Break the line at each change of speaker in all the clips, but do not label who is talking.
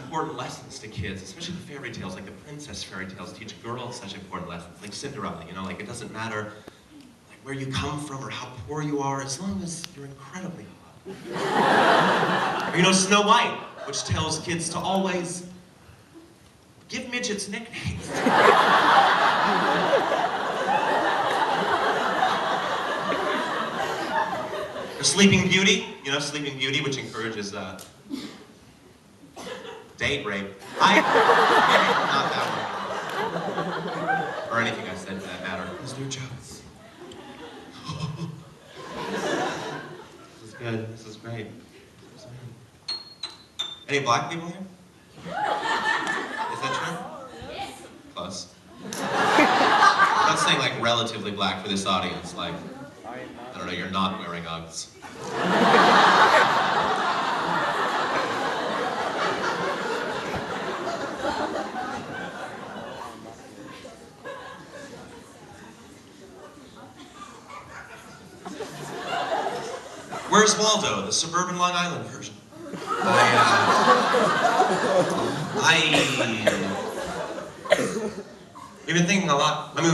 important lessons to kids, especially the fairy tales, like the princess fairy tales teach girls such important lessons, like Cinderella, you know, like it doesn't matter like where you come from or how poor you are, as long as you're incredibly hot. Or, you know, Snow White, which tells kids to always give midgets nicknames. Or Sleeping Beauty, you know, Sleeping Beauty, which encourages date rape. Not that one. Or anything I said for that matter. There's no jokes. This is good. This is great. Any black people here? Is that true? Close. I'm not saying like relatively black for this audience, like, I don't know, you're not wearing Uggs. Where's Waldo, the suburban Long Island version? We've been thinking a lot. I mean,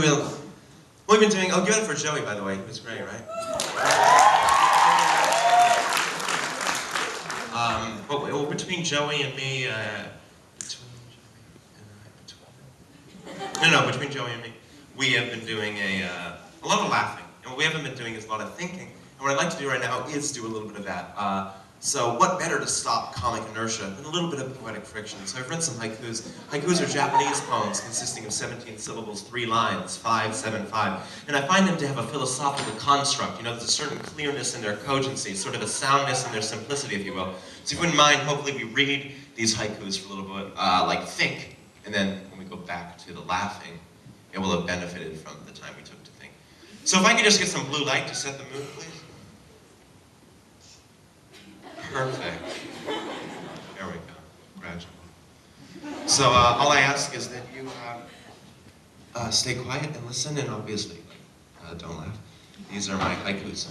we've been doing, oh, give it for Joey, by the way. He was great, right? Well, between Joey and me, between Joey and me, we have been doing a lot of laughing. And what we haven't been doing is a lot of thinking. And what I'd like to do right now is do a little bit of that. So what better to stop comic inertia than a little bit of poetic friction? So I've read some haikus. Haikus are Japanese poems consisting of 17 syllables, 3 lines, 5, 7, 5. And I find them to have a philosophical construct. You know, there's a certain clearness in their cogency, sort of a soundness in their simplicity, if you will. So if you wouldn't mind, hopefully we read these haikus for a little bit, like think, and then when we go back to the laughing, it will have benefited from the time we took to think. So if I could just get some blue light to set the mood, please. Perfect. There we go. Gradual. So all I ask is that you stay quiet and listen, and obviously don't laugh. These are my haikus.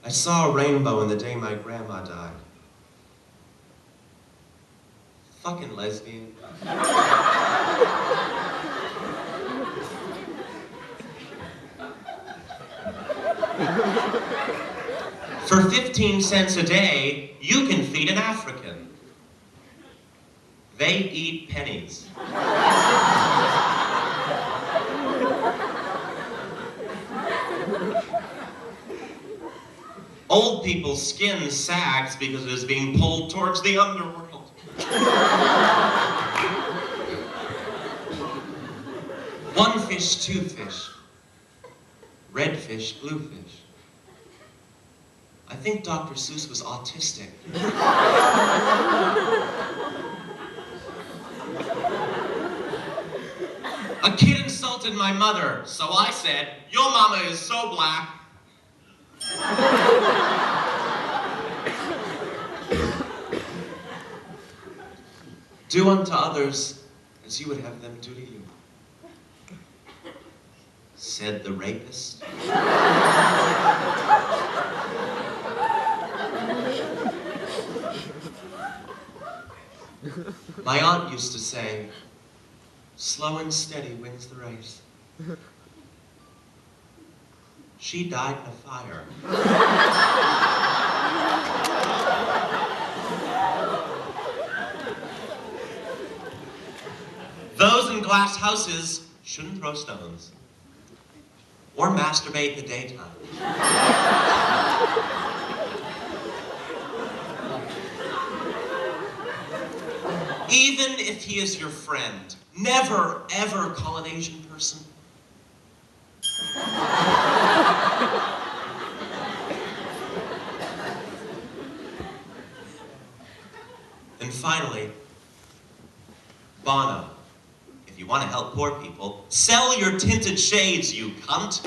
I saw a rainbow in the day my grandma died. Fucking lesbian. For 15 cents a day, you can feed an African. They eat pennies. Old people's skin sags because it is being pulled towards the underworld. One fish, two fish. Red fish, blue fish. I think Dr. Seuss was autistic. A kid insulted my mother, so I said, "Your mama is so black." Do unto others as you would have them do to you, said the rapist. My aunt used to say, slow and steady wins the race. She died in a fire. Those in glass houses shouldn't throw stones or masturbate in the daytime. Even if he is your friend, never, ever call an Asian person. And finally, Bono, if you want to help poor people, sell your tinted shades, you cunt.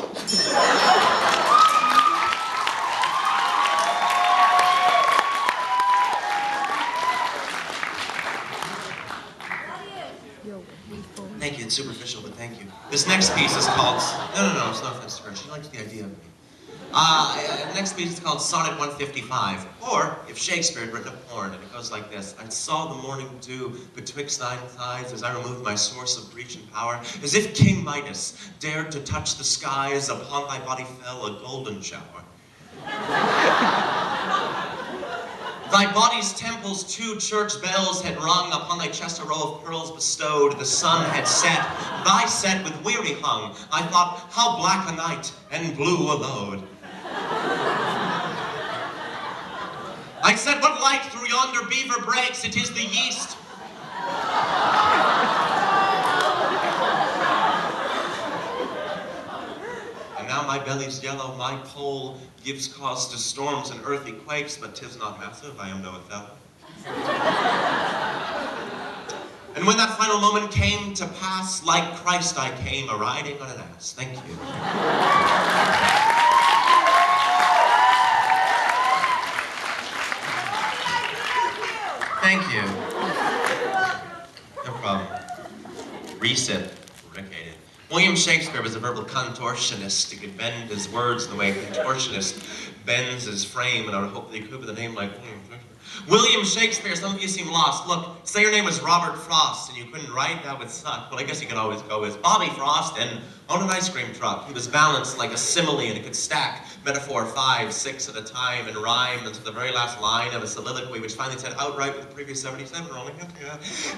Thank you, it's superficial, but thank you. This next piece is called, no, it's not offensive to her. She likes the idea of me. Next piece is called Sonnet 155. Or, if Shakespeare had written a porn, and it goes like this. I saw the morning dew betwixt thine thighs as I removed my source of breach and power, as if King Midas dared to touch the skies, upon thy body fell a golden shower. Thy body's temples 2 church bells had rung, upon thy chest a row of pearls bestowed, the sun had set, thy set with weary hung. I thought, how black a night, and blue a load. I said, what light through yonder beaver breaks? It is the yeast. And now my belly's yellow, my pole gives cause to storms and earthy quakes, but 'tis not massive, I am no Othello. And when that final moment came to pass, like Christ I came a-riding on an ass. Thank you. Thank you. No problem. Reset. William Shakespeare was a verbal contortionist. He could bend his words the way a contortionist bends his frame, and I would hope that he could with a name like William Shakespeare. William Shakespeare, some of you seem lost. Look, say your name was Robert Frost and you couldn't write, that would suck. Well, I guess you could always go as Bobby Frost and own an ice cream truck. He was balanced like a simile and it could stack metaphor 5, 6 at a time and rhyme until the very last line of a soliloquy, which finally said outright with the previous 77 rolling.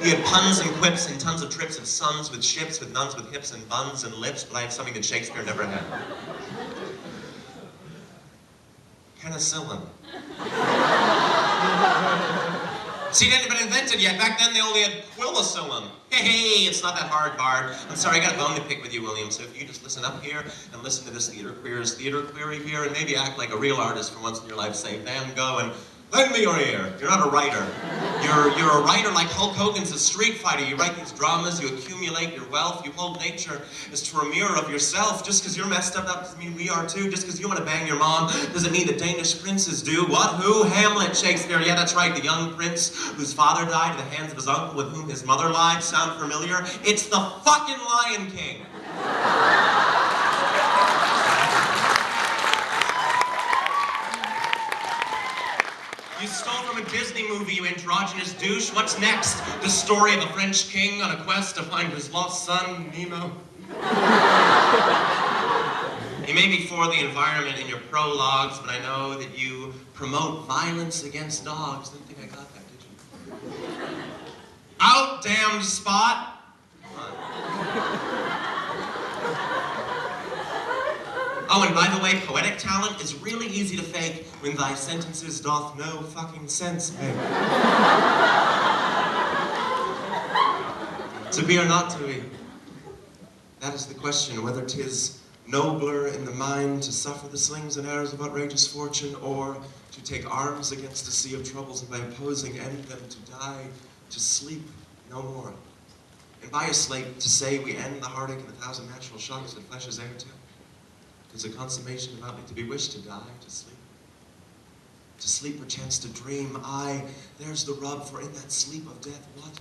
He had puns and quips and tons of trips of sons with ships, with nuns with hips and buns and lips, but I have something that Shakespeare never had. Penicillin. See, it hadn't been invented yet. Back then they only had quillicillin. Hey, it's not that hard, Bard. I'm sorry, I got a bone to pick with you, William, so if you just listen up here and listen to this theater queer's theater query here and maybe act like a real artist for once in your life, say, Van Gogh, and lend me your ear. You're not a writer. You're a writer like Hulk Hogan's a street fighter. You write these dramas, you accumulate your wealth, you hold nature as to a mirror of yourself. Just because you're messed up doesn't mean we are too. Just because you want to bang your mom doesn't mean that Danish princes do. What? Who? Hamlet, Shakespeare. Yeah, that's right, the young prince whose father died at the hands of his uncle with whom his mother lied. Sound familiar? It's the fucking Lion King. You stole from a Disney movie, you androgynous douche. What's next? The story of a French king on a quest to find his lost son, Nemo? You may be for the environment in your prologues, but I know that you promote violence against dogs. Didn't think I got that, did you? Out, damned spot! Oh, and by the way, poetic talent is really easy to fake when thy sentences doth no fucking sense make. To be or not to be, that is the question, whether 'tis nobler in the mind to suffer the slings and arrows of outrageous fortune, or to take arms against a sea of troubles and by opposing end them to die, to sleep no more. And by a slate to say we end the heartache and 1,000 natural shocks that flesh is heir to. Is a consummation about me to be wished to die, to sleep. To sleep perchance to dream, aye, there's the rub, for in that sleep of death, what